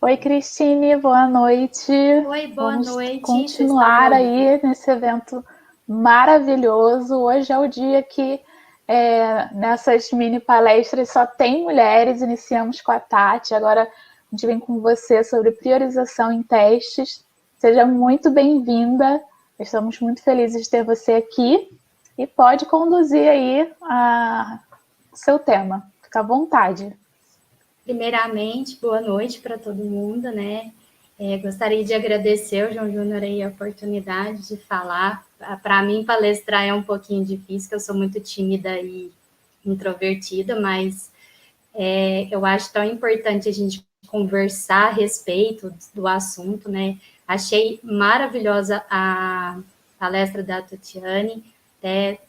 Oi, Cristine, boa noite. Oi, boa Vamos noite. Vocês estão me continuar ouvindo? aí nesse evento maravilhoso. Hoje é o dia que nessas mini palestras só tem mulheres. Iniciamos com a Tati, agora a gente vem com você sobre priorização em testes. Seja muito bem-vinda. Estamos muito felizes de ter você aqui e pode conduzir aí o seu tema. Fica à vontade. Primeiramente, boa noite para todo mundo, né? Gostaria de agradecer ao João Júnior aí a oportunidade de falar. Para mim, palestrar é um pouquinho difícil, porque eu sou muito tímida e introvertida, mas eu acho tão importante a gente conversar a respeito do assunto, né? Achei maravilhosa a palestra da Tatiane, até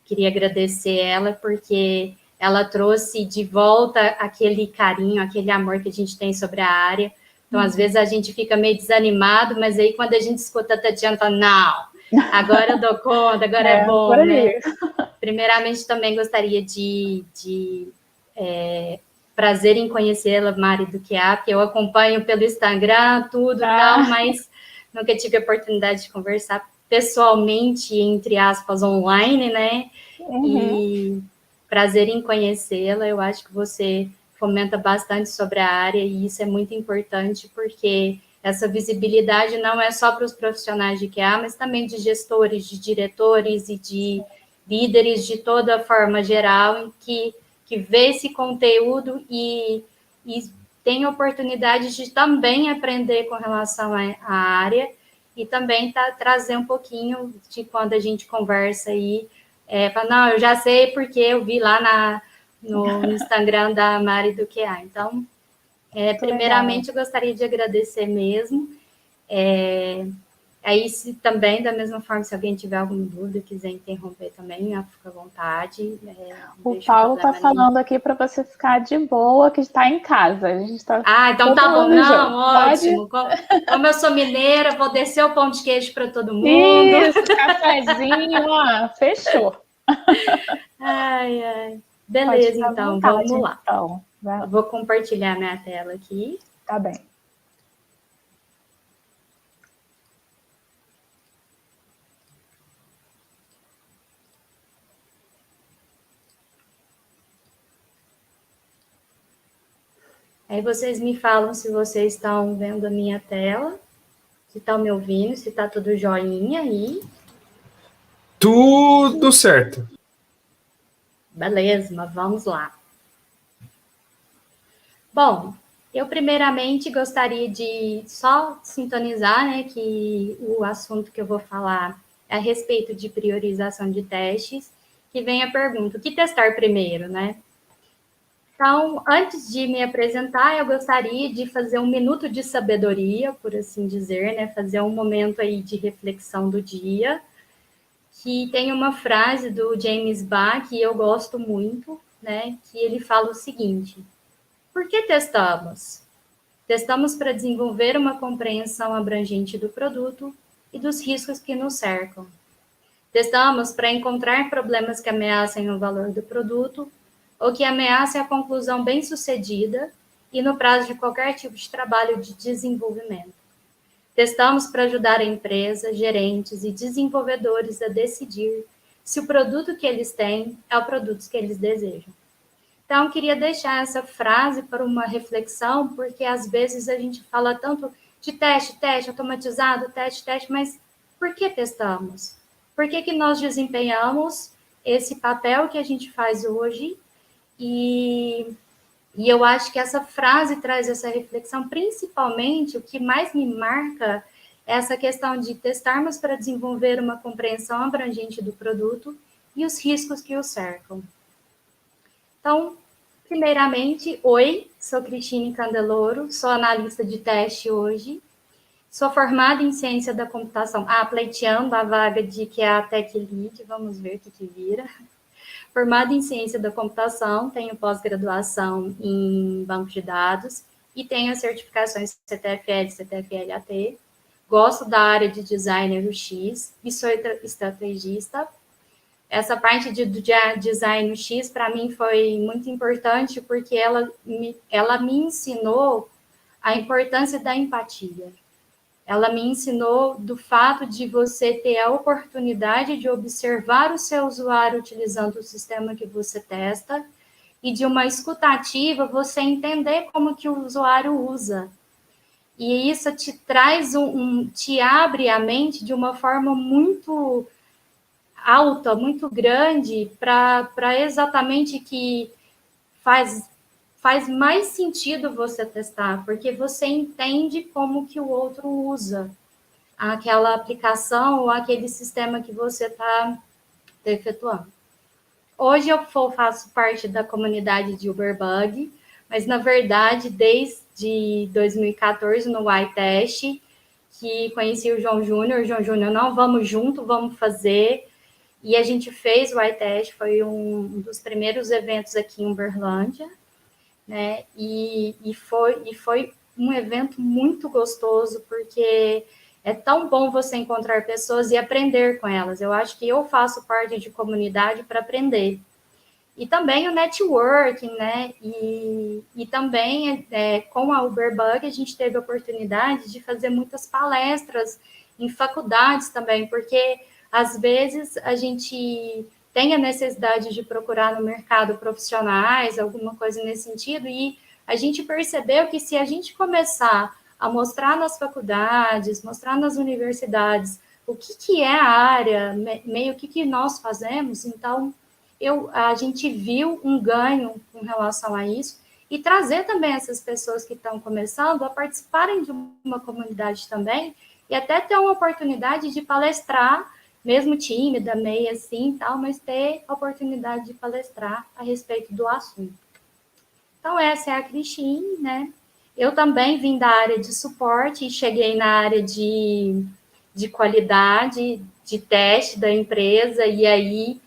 queria agradecer ela, porque ela trouxe de volta aquele carinho, aquele amor que a gente tem sobre a área. Então, às vezes, a gente fica meio desanimado, mas aí quando a gente escuta a Tatiana, fala, não, agora eu dou conta, agora é Por bom, né? aí. Primeiramente, também gostaria prazer em conhecê-la, Mari Duquia, porque eu acompanho pelo Instagram, tudo e tal, mas nunca tive a oportunidade de conversar pessoalmente, entre aspas, online, né? Uhum. E prazer em conhecê-la. Eu acho que você fomenta bastante sobre a área e isso é muito importante porque essa visibilidade não é só para os profissionais de QA, mas também de gestores, de diretores e de líderes de toda forma geral, em que vê esse conteúdo e tem oportunidade de também aprender com relação à área e também trazer um pouquinho de quando a gente conversa aí, fala, não, eu já sei porque eu vi lá no Instagram da Mari do QA. Então, Muito legal. primeiramente, eu gostaria de agradecer mesmo. Aí, se também, da mesma forma, se alguém tiver alguma dúvida, quiser interromper também, fica à vontade, não O vejo Paulo está problema nenhum. falando aqui para você ficar de boa, que está em casa. A gente está Então todo tá bom. mundo Não, junto. Pode? ótimo. Como eu sou mineira, vou descer o pão de queijo para todo mundo. Isso, cafezinho, ó, fechou. Ai, ai. Pode Beleza, ficar à então, vontade, vamos lá. então. Vai Eu lá. vou compartilhar minha tela aqui. Tá bem. Aí vocês me falam se vocês estão vendo a minha tela, se estão me ouvindo, se está tudo joinha aí. Tudo certo. Beleza, mas vamos lá. Bom, eu primeiramente gostaria de só sintonizar, né, que o assunto que eu vou falar é a respeito de priorização de testes, que vem a pergunta, o que testar primeiro, né? Então, antes de me apresentar, eu gostaria de fazer um minuto de sabedoria, por assim dizer, né, fazer um momento aí de reflexão do dia, que tem uma frase do James Bach que eu gosto muito, né, que ele fala o seguinte: por que testamos? Testamos para desenvolver uma compreensão abrangente do produto e dos riscos que nos cercam. Testamos para encontrar problemas que ameacem o valor do produto ou que ameacem a conclusão bem-sucedida e no prazo de qualquer tipo de trabalho de desenvolvimento. Testamos para ajudar a empresa, gerentes e desenvolvedores a decidir se o produto que eles têm é o produto que eles desejam. Então, queria deixar essa frase para uma reflexão, porque às vezes a gente fala tanto de teste, teste, automatizado, teste, teste, mas por que testamos? Por que nós desempenhamos esse papel que a gente faz hoje? E eu acho que essa frase traz essa reflexão, principalmente o que mais me marca é essa questão de testarmos para desenvolver uma compreensão abrangente do produto e os riscos que o cercam. Então, primeiramente, oi, sou Cristine Candeloro, sou analista de teste hoje, sou formada em ciência da computação, pleiteando a vaga de que é a Tech Lead, vamos ver o que vira. Formada em ciência da computação, tenho pós-graduação em banco de dados e tenho as certificações CTFL e CTFL-AT. Gosto da área de designer UX e sou estrategista. Essa parte de design UX, para mim, foi muito importante porque ela me ensinou a importância da empatia. Ela me ensinou do fato de você ter a oportunidade de observar o seu usuário utilizando o sistema que você testa e de uma escutativa você entender como que o usuário usa. E isso te traz te abre a mente de uma forma muito alta, muito grande, para exatamente que faz mais sentido você testar, porque você entende como que o outro usa aquela aplicação ou aquele sistema que você está efetuando. Hoje eu faço parte da comunidade de Uberbug, mas na verdade desde 2014 no iTest, que conheci o João Júnior. João Júnior, não, vamos junto, vamos fazer. E a gente fez o iTest, foi um dos primeiros eventos aqui em Uberlândia, né? E foi um evento muito gostoso, porque é tão bom você encontrar pessoas e aprender com elas. Eu acho que eu faço parte de comunidade para aprender. E também o networking, né? E também com a Uberbug a gente teve a oportunidade de fazer muitas palestras em faculdades também, porque às vezes a gente tem a necessidade de procurar no mercado profissionais, alguma coisa nesse sentido, e a gente percebeu que se a gente começar a mostrar nas faculdades, mostrar nas universidades o que é a área, meio que nós fazemos, então a gente viu um ganho com relação a isso e trazer também essas pessoas que estão começando a participarem de uma comunidade também e até ter uma oportunidade de palestrar, mesmo tímida, meio assim, tal, mas ter a oportunidade de palestrar a respeito do assunto. Então, essa é a Cristine, né? Eu também vim da área de suporte e cheguei na área de qualidade, de teste da empresa, e aí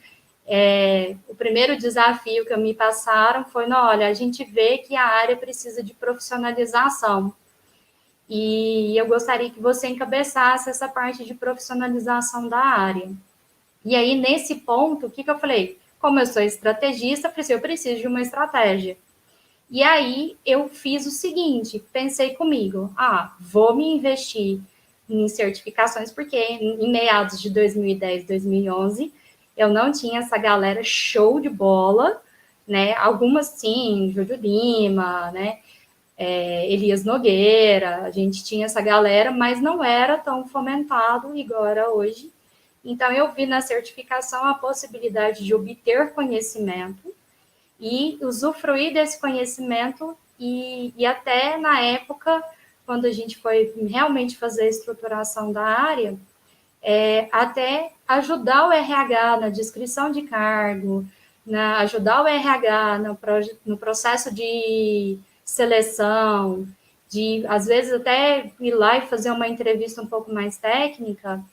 o primeiro desafio que me passaram foi, olha, a gente vê que a área precisa de profissionalização. E eu gostaria que você encabeçasse essa parte de profissionalização da área. E aí, nesse ponto, o que eu falei? Como eu sou estrategista, eu preciso de uma estratégia. E aí, eu fiz o seguinte, pensei comigo, vou me investir em certificações, porque em meados de 2010, 2011, eu não tinha essa galera show de bola, né? Algumas sim, Júlio Lima, né? Elias Nogueira, a gente tinha essa galera, mas não era tão fomentado igual era hoje. Então, eu vi na certificação a possibilidade de obter conhecimento e usufruir desse conhecimento e até na época, quando a gente foi realmente fazer a estruturação da área, até ajudar o RH na descrição de cargo, ajudar o RH no processo de seleção, de, às vezes, até ir lá e fazer uma entrevista um pouco mais técnica,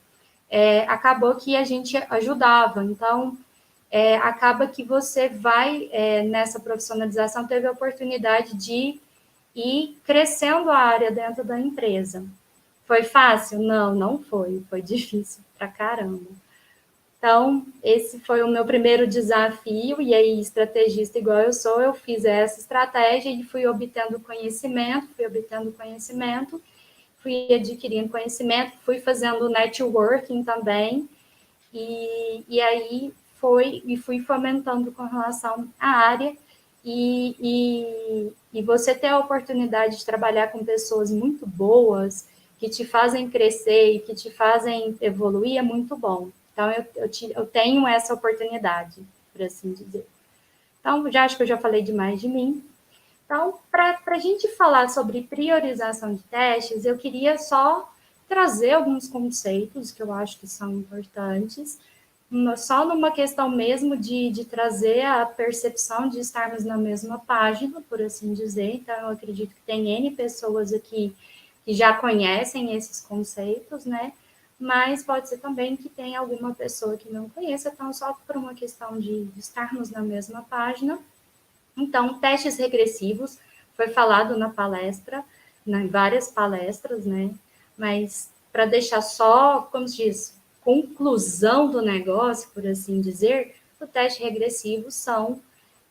acabou que a gente ajudava. Então, acaba que você vai, nessa profissionalização, teve a oportunidade de ir crescendo a área dentro da empresa. Foi fácil? Não, não foi. Foi difícil pra caramba. Então, esse foi o meu primeiro desafio, e aí, estrategista igual eu sou, eu fiz essa estratégia e fui obtendo conhecimento, fui adquirindo conhecimento, fui fazendo networking também, e aí fui fomentando com relação à área, e você ter a oportunidade de trabalhar com pessoas muito boas, que te fazem crescer e que te fazem evoluir, é muito bom. Então, eu tenho essa oportunidade, por assim dizer. Então, já acho que eu já falei demais de mim. Então, para a gente falar sobre priorização de testes, eu queria só trazer alguns conceitos que eu acho que são importantes, só numa questão mesmo de trazer a percepção de estarmos na mesma página, por assim dizer. Então, eu acredito que tem N pessoas aqui que já conhecem esses conceitos, né? Mas pode ser também que tenha alguma pessoa que não conheça, então, só por uma questão de estarmos na mesma página. Então, testes regressivos foi falado na palestra, em várias palestras, né? Mas para deixar só, como se diz, conclusão do negócio, por assim dizer, o teste regressivo são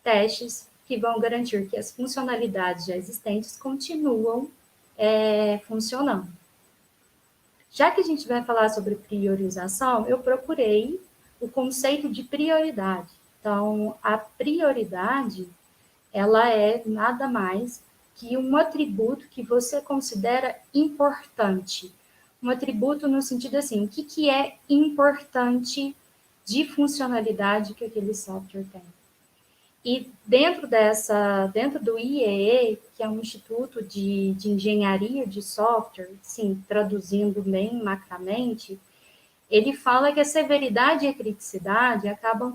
testes que vão garantir que as funcionalidades já existentes continuam funcionando. Já que a gente vai falar sobre priorização, eu procurei o conceito de prioridade. Então, a prioridade, ela é nada mais que um atributo que você considera importante. Um atributo no sentido assim, o que é importante de funcionalidade que aquele software tem. E dentro do IEE, que é um instituto de engenharia de software, sim, traduzindo bem macramente, ele fala que a severidade e a criticidade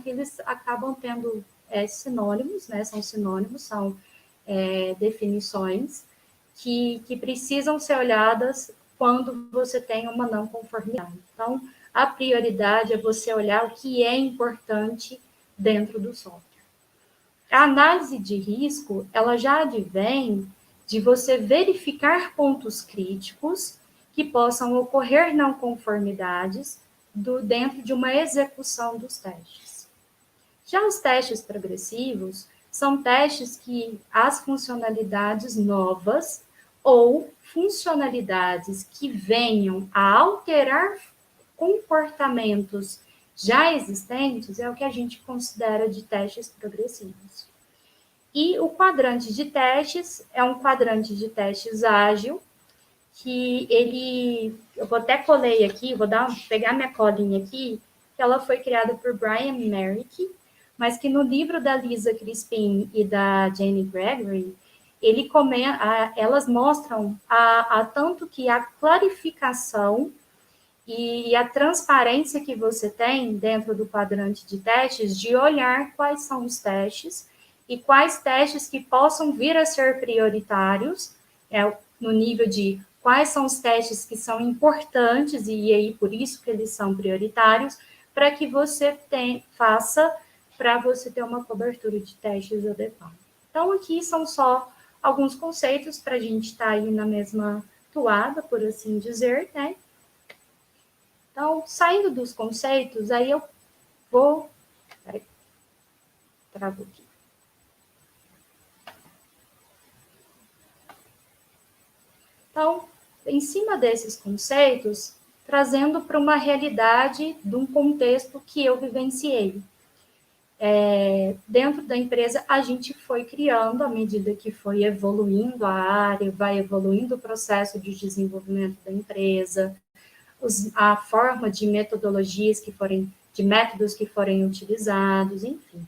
eles acabam tendo sinônimos, né? São sinônimos, são definições que precisam ser olhadas quando você tem uma não conformidade. Então, a prioridade é você olhar o que é importante dentro do software. A análise de risco, ela já advém de você verificar pontos críticos que possam ocorrer não conformidades dentro de uma execução dos testes. Já os testes progressivos são testes que as funcionalidades novas ou funcionalidades que venham a alterar comportamentos já existentes é o que a gente considera de testes progressivos. E o quadrante de testes é um quadrante de testes ágil, que eu vou até colei aqui, pegar minha colinha aqui, que ela foi criada por Brian Merrick, mas que no livro da Lisa Crispin e da Jane Gregory, elas mostram tanto que a clarificação e a transparência que você tem dentro do quadrante de testes, de olhar quais são os testes e quais testes que possam vir a ser prioritários, no nível de quais são os testes que são importantes e aí por isso que eles são prioritários, para que você faça para você ter uma cobertura de testes adequada. Então, aqui são só alguns conceitos para a gente estar aí na mesma toada, por assim dizer, né? Então, saindo dos conceitos, aí eu vou... Peraí, travo aqui. Então, em cima desses conceitos, trazendo para uma realidade de um contexto que eu vivenciei. Dentro da empresa, a gente foi criando, à medida que foi evoluindo a área, vai evoluindo o processo de desenvolvimento da empresa, a forma de metodologias de métodos que forem utilizados, enfim.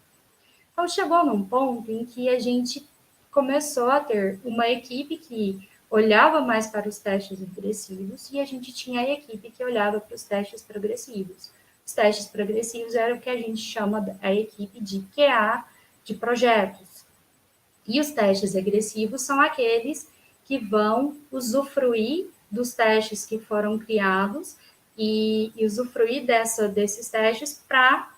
Então, chegou num ponto em que a gente começou a ter uma equipe que olhava mais para os testes regressivos e a gente tinha a equipe que olhava para os testes progressivos. Os testes progressivos eram o que a gente chama a equipe de QA de projetos. E os testes regressivos são aqueles que vão usufruir dos testes que foram criados e usufruir desses testes para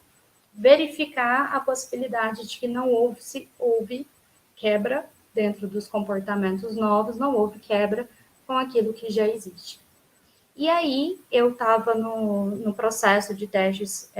verificar a possibilidade de que não houve quebra dentro dos comportamentos novos, não houve quebra com aquilo que já existe. E aí, eu estava no processo de testes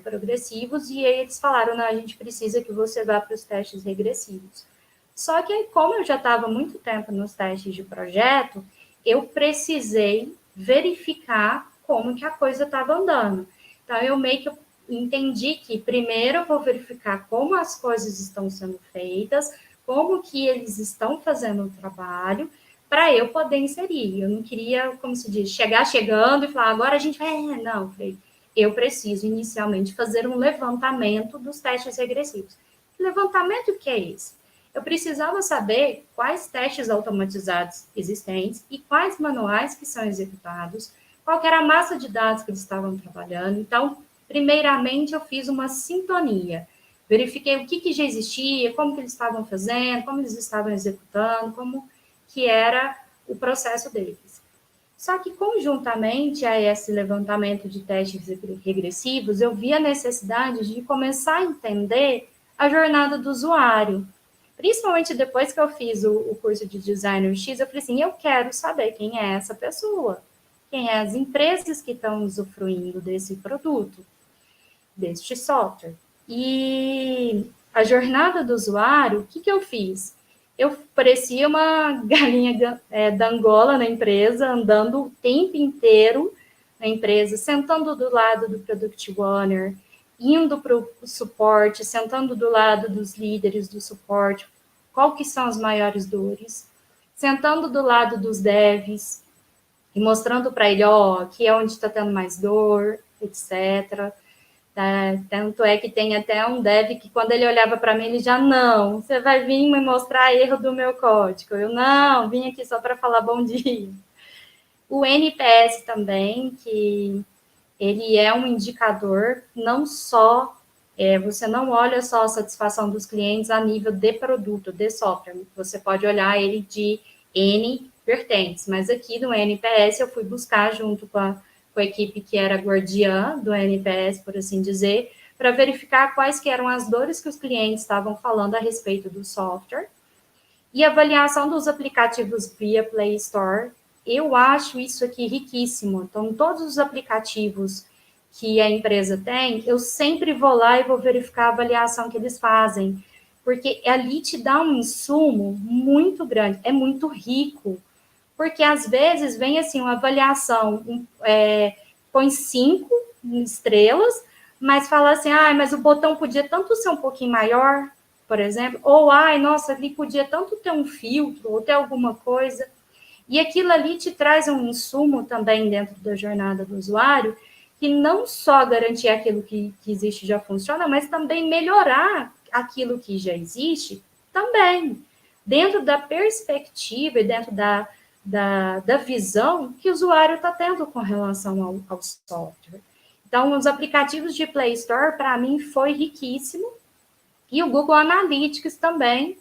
progressivos e aí eles falaram, não, a gente precisa que você vá para os testes regressivos. Só que, como eu já estava muito tempo nos testes de projeto, eu precisei verificar como que a coisa estava andando. Então, eu meio que entendi que primeiro eu vou verificar como as coisas estão sendo feitas, como que eles estão fazendo o trabalho, para eu poder inserir. Eu não queria, como se diz, chegando e falar, agora a gente vai... Não, falei, eu preciso inicialmente fazer um levantamento dos testes regressivos. Que levantamento que é esse? Eu precisava saber quais testes automatizados existentes e quais manuais que são executados, qual era a massa de dados que eles estavam trabalhando. Então, primeiramente, eu fiz uma sintonia. Verifiquei o que já existia, como que eles estavam fazendo, como eles estavam executando, como que era o processo deles. Só que, conjuntamente a esse levantamento de testes regressivos, eu vi a necessidade de começar a entender a jornada do usuário. Principalmente depois que eu fiz o curso de Designer X, eu falei assim, eu quero saber quem é essa pessoa, quem é as empresas que estão usufruindo desse produto, deste software. E a jornada do usuário, o que eu fiz? eu parecia uma galinha da Angola na empresa, andando o tempo inteiro na empresa, sentando do lado do Product Owner, indo para o suporte, sentando do lado dos líderes do suporte, qual que são as maiores dores, sentando do lado dos devs e mostrando para ele, ó, aqui é onde está tendo mais dor, etc. Tanto é que tem até um dev que quando ele olhava para mim, ele já, não, você vai vir me mostrar erro do meu código. Eu, não, vim aqui só para falar bom dia. O NPS também, que ele é um indicador, não só, você não olha só a satisfação dos clientes a nível de produto, de software, você pode olhar ele de N vertentes, mas aqui no NPS eu fui buscar junto com a equipe que era guardiã do NPS, por assim dizer, para verificar quais que eram as dores que os clientes estavam falando a respeito do software, e avaliação dos aplicativos via Play Store. Eu acho isso aqui riquíssimo. Então, todos os aplicativos que a empresa tem, eu sempre vou lá e vou verificar a avaliação que eles fazem, porque ali te dá um insumo muito grande, é muito rico, porque às vezes vem assim uma avaliação, põe 5 estrelas, mas fala assim, mas o botão podia tanto ser um pouquinho maior, por exemplo, ou, nossa, ali podia tanto ter um filtro, ou ter alguma coisa, e aquilo ali te traz um insumo também dentro da jornada do usuário, que não só garantir aquilo que existe já funciona, mas também melhorar aquilo que já existe também, dentro da perspectiva e dentro da visão que o usuário está tendo com relação ao software. Então, os aplicativos de Play Store, para mim, foi riquíssimo, e o Google Analytics também,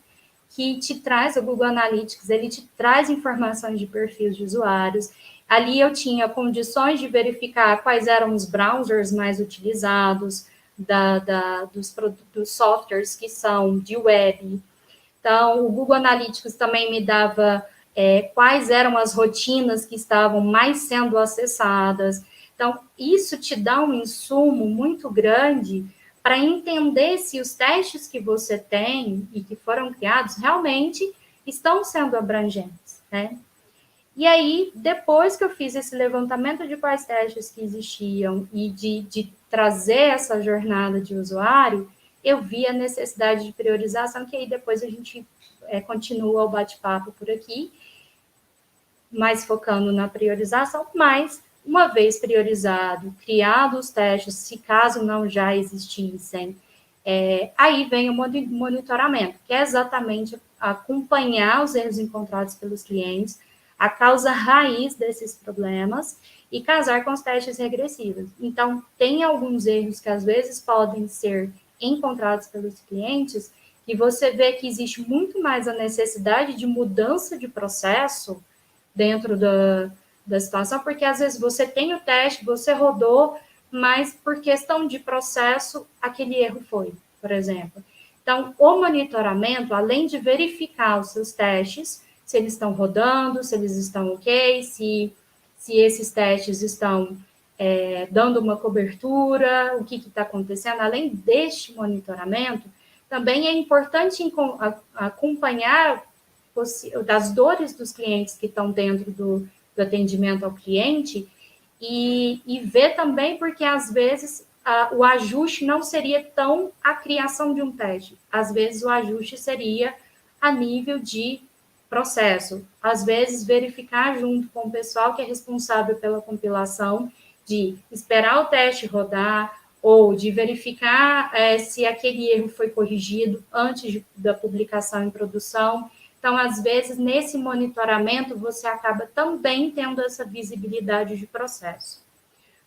que te traz, o Google Analytics, ele te traz informações de perfis de usuários. Ali eu tinha condições de verificar quais eram os browsers mais utilizados, dos softwares que são de web. Então, o Google Analytics também me dava quais eram as rotinas que estavam mais sendo acessadas. Então, isso te dá um insumo muito grande para entender se os testes que você tem e que foram criados realmente estão sendo abrangentes, né? E aí, depois que eu fiz esse levantamento de quais testes que existiam e de trazer essa jornada de usuário, eu vi a necessidade de priorização, que aí depois a gente continua o bate-papo por aqui, mais focando na priorização, mas uma vez priorizado, criados os testes, se caso não já existissem, aí vem o monitoramento, que é exatamente acompanhar os erros encontrados pelos clientes, a causa raiz desses problemas e casar com os testes regressivos. Então, tem alguns erros que às vezes podem ser encontrados pelos clientes e você vê que existe muito mais a necessidade de mudança de processo dentro da situação, porque às vezes você tem o teste, você rodou, mas por questão de processo, aquele erro foi, por exemplo. Então, o monitoramento, além de verificar os seus testes, se eles estão rodando, se eles estão ok, se esses testes estão dando uma cobertura, o que está acontecendo, além deste monitoramento, também é importante acompanhar das dores dos clientes que estão dentro do atendimento ao cliente e ver também, porque às vezes o ajuste não seria tão a criação de um teste, às vezes o ajuste seria a nível de processo, às vezes verificar junto com o pessoal que é responsável pela compilação, de esperar o teste rodar, ou de verificar se aquele erro foi corrigido antes da publicação em produção. Então, às vezes, nesse monitoramento, você acaba também tendo essa visibilidade de processo.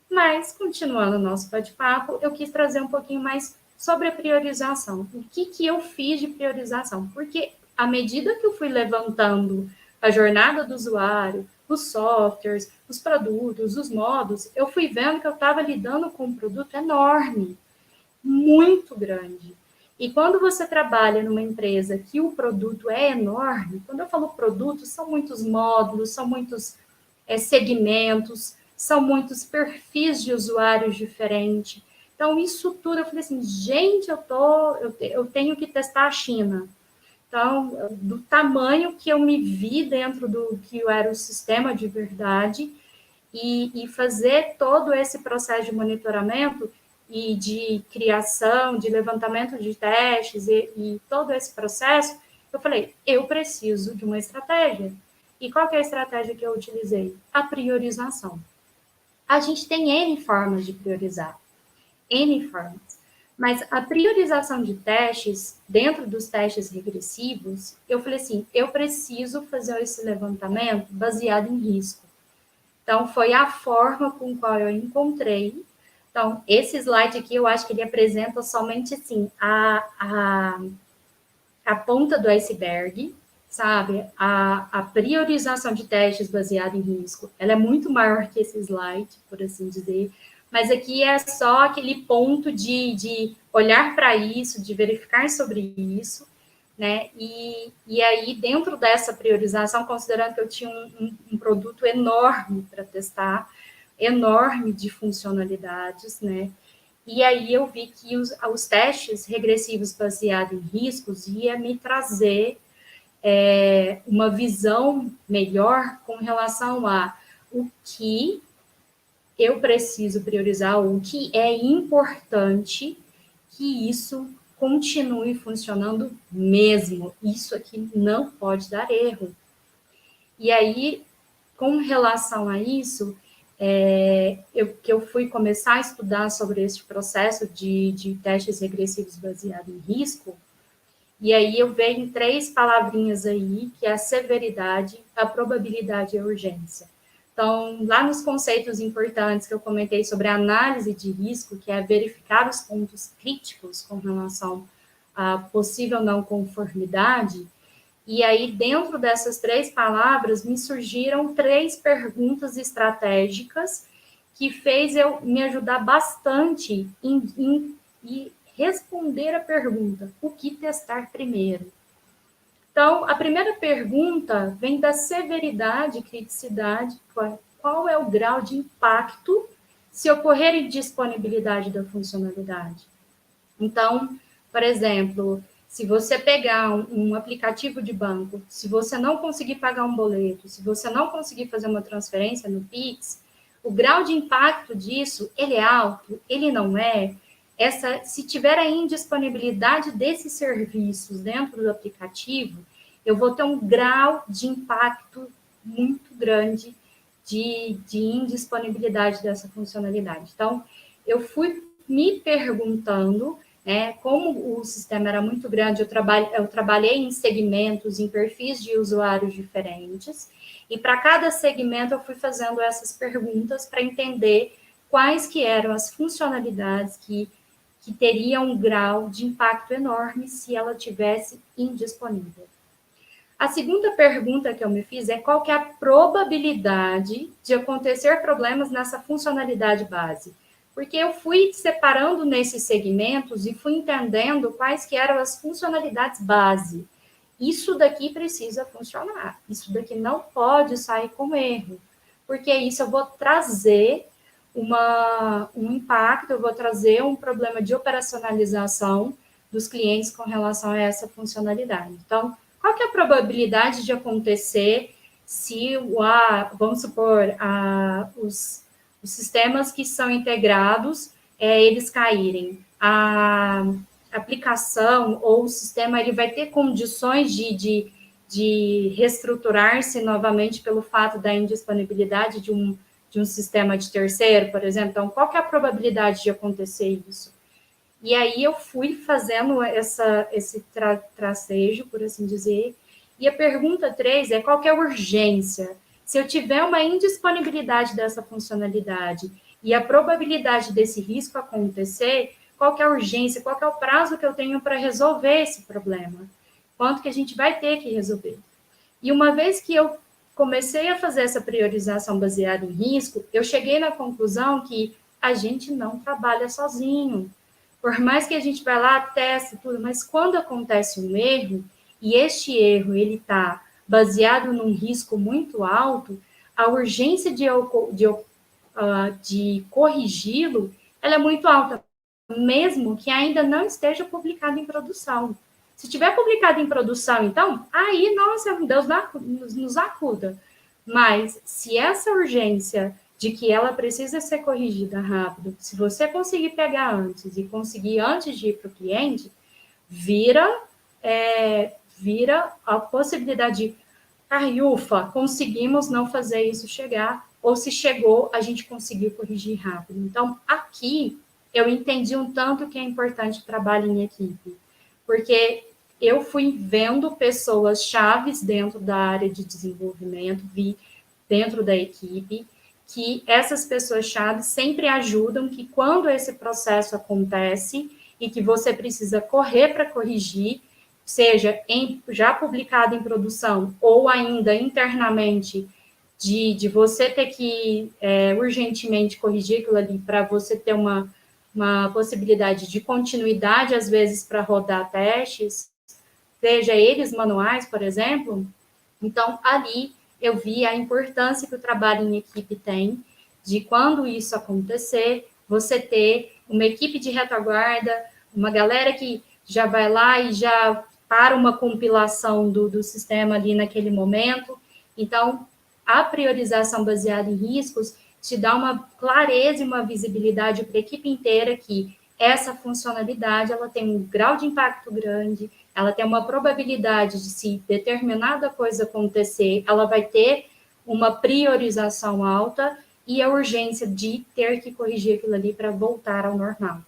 Mas, continuando o nosso bate-papo, eu quis trazer um pouquinho mais sobre a priorização. O que eu fiz de priorização? Porque, à medida que eu fui levantando a jornada do usuário, os softwares, os produtos, os modos, eu fui vendo que eu estava lidando com um produto enorme, muito grande. E quando você trabalha numa empresa que o produto é enorme, quando eu falo produto, são muitos módulos, são muitos segmentos, são muitos perfis de usuários diferentes. Então, isso tudo, eu falei assim, gente, eu tenho que testar a China. Então, do tamanho que eu me vi dentro do que era o sistema de verdade, e fazer todo esse processo de monitoramento e de criação, de levantamento de testes e todo esse processo, eu falei, eu preciso de uma estratégia. E qual que é a estratégia que eu utilizei? A priorização. A gente tem N formas de priorizar, N formas. Mas a priorização de testes, dentro dos testes regressivos, eu falei assim, eu preciso fazer esse levantamento baseado em risco. Então, foi a forma com qual eu encontrei. Então, esse slide aqui, eu acho que ele apresenta somente, assim, a ponta do iceberg, sabe? A priorização de testes baseado em risco, ela é muito maior que esse slide, por assim dizer. Mas aqui é só aquele ponto de olhar para isso, de verificar sobre isso, né? E aí, dentro dessa priorização, considerando que eu tinha um produto enorme para testar, enorme de funcionalidades, né? E aí eu vi que os testes regressivos baseados em riscos ia me trazer uma visão melhor com relação a o que eu preciso priorizar, o que é importante que isso continue funcionando mesmo. Isso aqui não pode dar erro. E aí, com relação a isso, eu fui começar a estudar sobre esse processo de testes regressivos baseados em risco, e aí eu vejo em 3 palavrinhas aí, que é a severidade, a probabilidade e a urgência. Então, lá nos conceitos importantes que eu comentei sobre a análise de risco, que é verificar os pontos críticos com relação à possível não conformidade, e aí dentro dessas 3 palavras me surgiram 3 perguntas estratégicas que fez eu me ajudar bastante em responder a pergunta, o que testar primeiro? Então, a primeira pergunta vem da severidade e criticidade, qual é o grau de impacto se ocorrer indisponibilidade da funcionalidade. Então, por exemplo, se você pegar um aplicativo de banco, se você não conseguir pagar um boleto, se você não conseguir fazer uma transferência no Pix, o grau de impacto disso, ele é alto, ele não é? Se tiver a indisponibilidade desses serviços dentro do aplicativo, eu vou ter um grau de impacto muito grande de indisponibilidade dessa funcionalidade. Então, eu fui me perguntando, né, como o sistema era muito grande, eu trabalhei em segmentos, em perfis de usuários diferentes, e para cada segmento eu fui fazendo essas perguntas para entender quais que eram as funcionalidades que teria um grau de impacto enorme se ela tivesse indisponível. A segunda pergunta que eu me fiz é qual que é a probabilidade de acontecer problemas nessa funcionalidade base? Porque eu fui separando nesses segmentos e fui entendendo quais que eram as funcionalidades base. Isso daqui precisa funcionar, isso daqui não pode sair com erro, porque isso eu vou trazer um impacto, eu vou trazer um problema de operacionalização dos clientes com relação a essa funcionalidade. Então, qual que é a probabilidade de acontecer se, vamos supor, os sistemas que são integrados, eles caírem? A aplicação ou o sistema ele vai ter condições de reestruturar-se novamente pelo fato da indisponibilidade de um sistema de terceiro, por exemplo. Então, qual que é a probabilidade de acontecer isso? E aí eu fui fazendo esse tracejo, por assim dizer. E a pergunta 3 é qual que é a urgência? Se eu tiver uma indisponibilidade dessa funcionalidade e a probabilidade desse risco acontecer, qual que é a urgência? Qual que é o prazo que eu tenho para resolver esse problema? Quanto que a gente vai ter que resolver? E uma vez que eu comecei a fazer essa priorização baseada em risco, eu cheguei na conclusão que a gente não trabalha sozinho. Por mais que a gente vá lá, teste tudo, mas quando acontece um erro, e este erro ele está baseado num risco muito alto, a urgência de corrigi-lo ela é muito alta, mesmo que ainda não esteja publicado em produção. Se tiver publicado em produção, então, aí, nossa, Deus nos acuda. Mas, se essa urgência de que ela precisa ser corrigida rápido, se você conseguir pegar antes e conseguir antes de ir para o cliente, vira a possibilidade de, ufa, conseguimos não fazer isso chegar, ou se chegou, a gente conseguiu corrigir rápido. Então, aqui, eu entendi um tanto que é importante o trabalho em equipe, porque eu fui vendo pessoas chaves dentro da área de desenvolvimento, vi dentro da equipe, que essas pessoas chaves sempre ajudam que quando esse processo acontece e que você precisa correr para corrigir, seja já publicado em produção ou ainda internamente, de você ter que urgentemente corrigir aquilo ali para você ter uma possibilidade de continuidade, às vezes, para rodar testes, seja eles manuais, por exemplo. Então, ali eu vi a importância que o trabalho em equipe tem, de quando isso acontecer, você ter uma equipe de retaguarda, uma galera que já vai lá e já para uma compilação do sistema ali naquele momento. Então, a priorização baseada em riscos te dá uma clareza e uma visibilidade para a equipe inteira que essa funcionalidade ela tem um grau de impacto grande, ela tem uma probabilidade de, se determinada coisa acontecer, ela vai ter uma priorização alta e a urgência de ter que corrigir aquilo ali para voltar ao normal.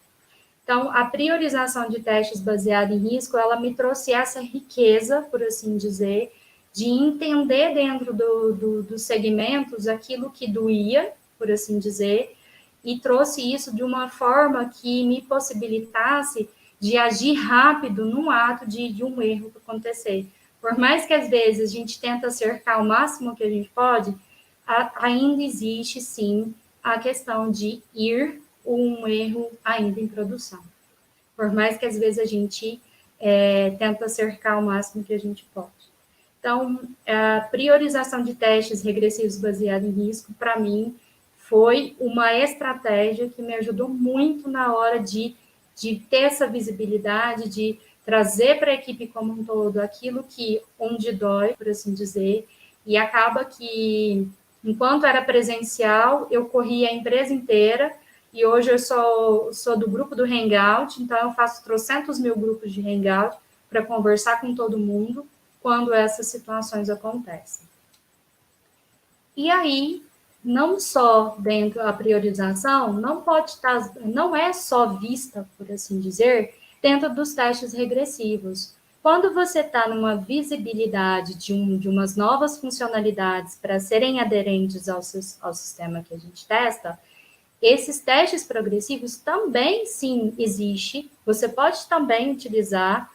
Então, a priorização de testes baseada em risco, ela me trouxe essa riqueza, por assim dizer, de entender dentro dos segmentos aquilo que doía, por assim dizer, e trouxe isso de uma forma que me possibilitasse de agir rápido num ato de um erro acontecer. Por mais que às vezes a gente tenta cercar o máximo que a gente pode, ainda existe sim a questão de ir um erro ainda em produção. Por mais que às vezes a gente tenta cercar o máximo que a gente pode. Então, a priorização de testes regressivos baseados em risco, para mim, foi uma estratégia que me ajudou muito na hora de ter essa visibilidade, de trazer para a equipe como um todo aquilo que onde dói, por assim dizer, e acaba que, enquanto era presencial, eu corria a empresa inteira, e hoje eu sou do grupo do Hangout, então eu faço trocentos mil grupos de Hangout para conversar com todo mundo quando essas situações acontecem. E aí, não só dentro da priorização, não é só vista, por assim dizer, dentro dos testes regressivos. Quando você está numa visibilidade de umas novas funcionalidades para serem aderentes ao sistema que a gente testa, esses testes progressivos também, sim, existe. Você pode também utilizar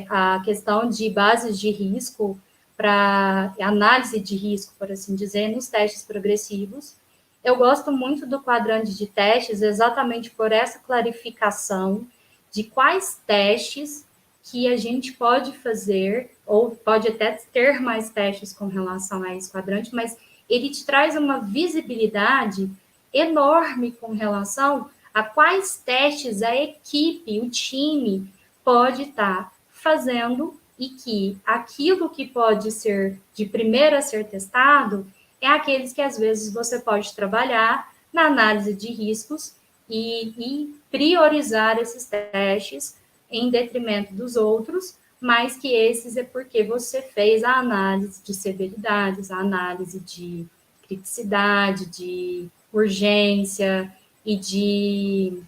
a questão de bases de risco para análise de risco, por assim dizer, nos testes progressivos. Eu gosto muito do quadrante de testes exatamente por essa clarificação de quais testes que a gente pode fazer, ou pode até ter mais testes com relação a esse quadrante, mas ele te traz uma visibilidade enorme com relação a quais testes a equipe, o time, pode estar fazendo e que aquilo que pode ser de primeira a ser testado é aqueles que às vezes você pode trabalhar na análise de riscos e priorizar esses testes em detrimento dos outros, mas que esses é porque você fez a análise de severidades, a análise de criticidade, de urgência e de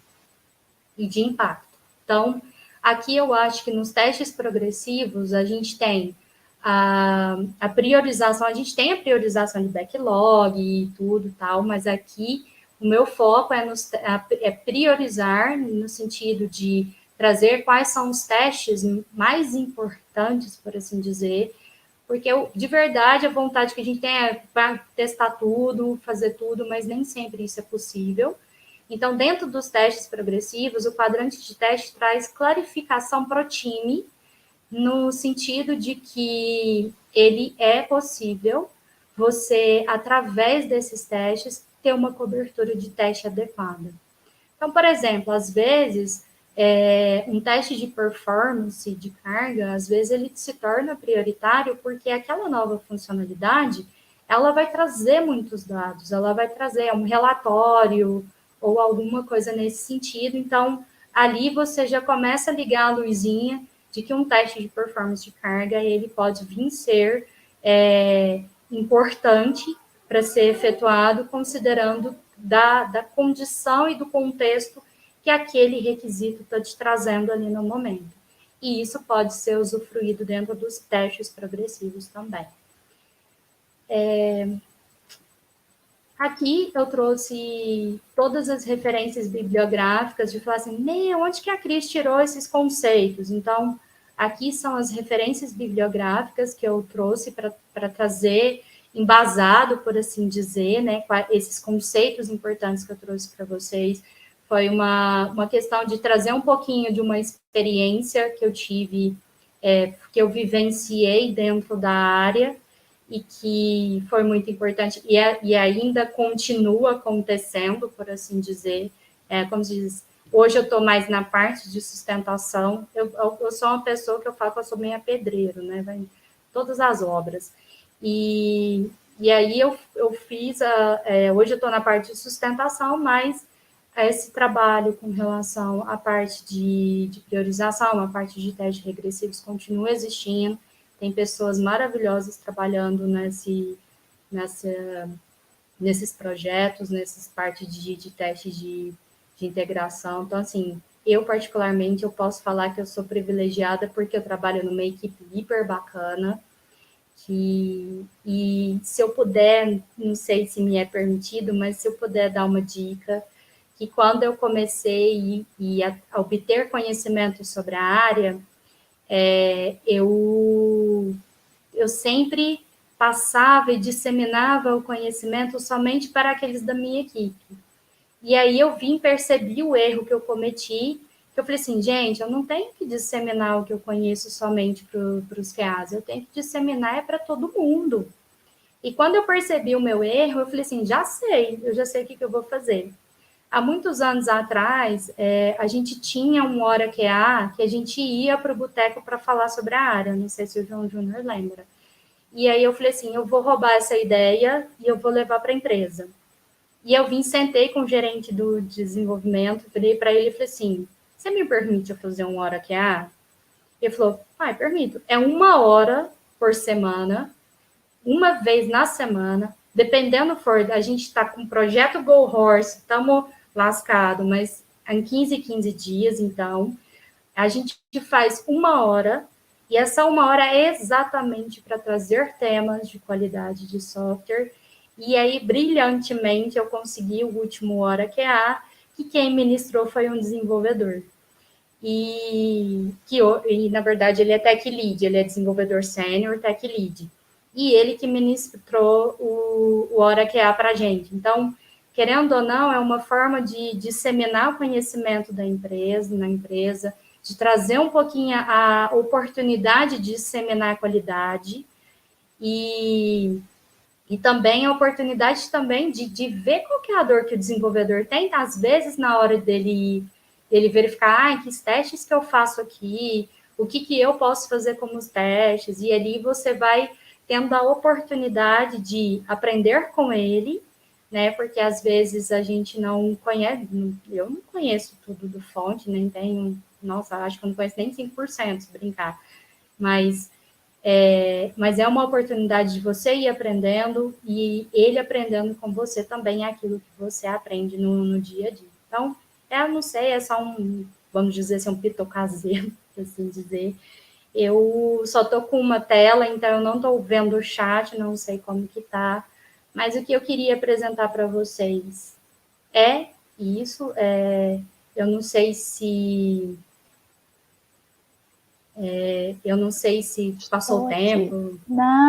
impacto. Então, aqui eu acho que nos testes progressivos a gente tem a priorização, a gente tem a priorização de backlog e tudo tal, mas aqui o meu foco é priorizar no sentido de trazer quais são os testes mais importantes, por assim dizer, porque de verdade a vontade que a gente tem é para testar tudo, fazer tudo, mas nem sempre isso é possível. Então, dentro dos testes progressivos, o quadrante de teste traz clarificação para o time, no sentido de que ele é possível você, através desses testes, ter uma cobertura de teste adequada. Então, por exemplo, às vezes um teste de performance de carga, às vezes ele se torna prioritário porque aquela nova funcionalidade, ela vai trazer muitos dados, ela vai trazer um relatório ou alguma coisa nesse sentido. Então, ali você já começa a ligar a luzinha de que um teste de performance de carga, ele pode vir ser importante para ser efetuado, considerando da condição e do contexto que aquele requisito está te trazendo ali no momento. E isso pode ser usufruído dentro dos testes progressivos também. Aqui eu trouxe todas as referências bibliográficas de falar assim, onde que a Cris tirou esses conceitos? Então, aqui são as referências bibliográficas que eu trouxe para trazer embasado, por assim dizer, né, esses conceitos importantes que eu trouxe para vocês. Foi uma questão de trazer um pouquinho de uma experiência que eu tive, que eu vivenciei dentro da área, e que foi muito importante, e ainda continua acontecendo, por assim dizer, como se diz, hoje eu estou mais na parte de sustentação, eu sou uma pessoa que eu falo que eu sou meio pedreiro, né, vai em todas as obras, e aí eu fiz, hoje eu estou na parte de sustentação, mas esse trabalho com relação à parte de priorização, a parte de testes regressivos continua existindo, tem pessoas maravilhosas trabalhando nesses projetos, nessas partes de testes de integração. Então, assim, eu particularmente, eu posso falar que eu sou privilegiada porque eu trabalho numa equipe hiper bacana, e se eu puder, não sei se me é permitido, mas se eu puder dar uma dica, que quando eu comecei a obter conhecimento sobre a área, eu sempre passava e disseminava o conhecimento somente para aqueles da minha equipe. E aí eu percebi o erro que eu cometi, que eu falei assim, gente, eu não tenho que disseminar o que eu conheço somente para os QAs, eu tenho que disseminar para todo mundo. E quando eu percebi o meu erro, eu falei assim, eu já sei o que eu vou fazer. Há muitos anos atrás, a gente tinha um Hora QA que a gente ia para o boteco para falar sobre a área, não sei se o João Júnior lembra. E aí eu falei assim, eu vou roubar essa ideia e eu vou levar para a empresa. E eu sentei com o gerente do desenvolvimento, virei para ele e falei assim, você me permite eu fazer uma hora QA? Ele falou, permito. É 1 hora por semana, uma vez na semana, dependendo a gente está com o projeto Go Horse, estamos lascados, mas em 15 dias, então, a gente faz 1 hora, e essa 1 hora é exatamente para trazer temas de qualidade de software, e aí, brilhantemente, eu consegui o último Hora QA, que quem ministrou foi um desenvolvedor. E na verdade, ele é tech lead, ele é desenvolvedor sênior, tech lead. E ele que ministrou o Hora QA para a gente. Então, querendo ou não, é uma forma de disseminar o conhecimento da empresa, na empresa, de trazer um pouquinho a oportunidade de disseminar a qualidade e também a oportunidade também de ver qual que é a dor que o desenvolvedor tem, às vezes na hora dele verificar que testes que eu faço aqui, o que eu posso fazer como os testes, e ali você vai tendo a oportunidade de aprender com ele, né, porque às vezes a gente não conhece, eu não conheço tudo do fonte, nem tenho, nossa, acho que eu não conheço nem 5%, se brincar, mas é uma oportunidade de você ir aprendendo e ele aprendendo com você também aquilo que você aprende no dia a dia. Então, eu não sei, é só vamos dizer assim, um pito caseiro, por assim dizer. Eu só estou com uma tela, então eu não estou vendo o chat, não sei como que tá, mas o que eu queria apresentar para vocês é isso, eu não sei se passou o tempo. Não.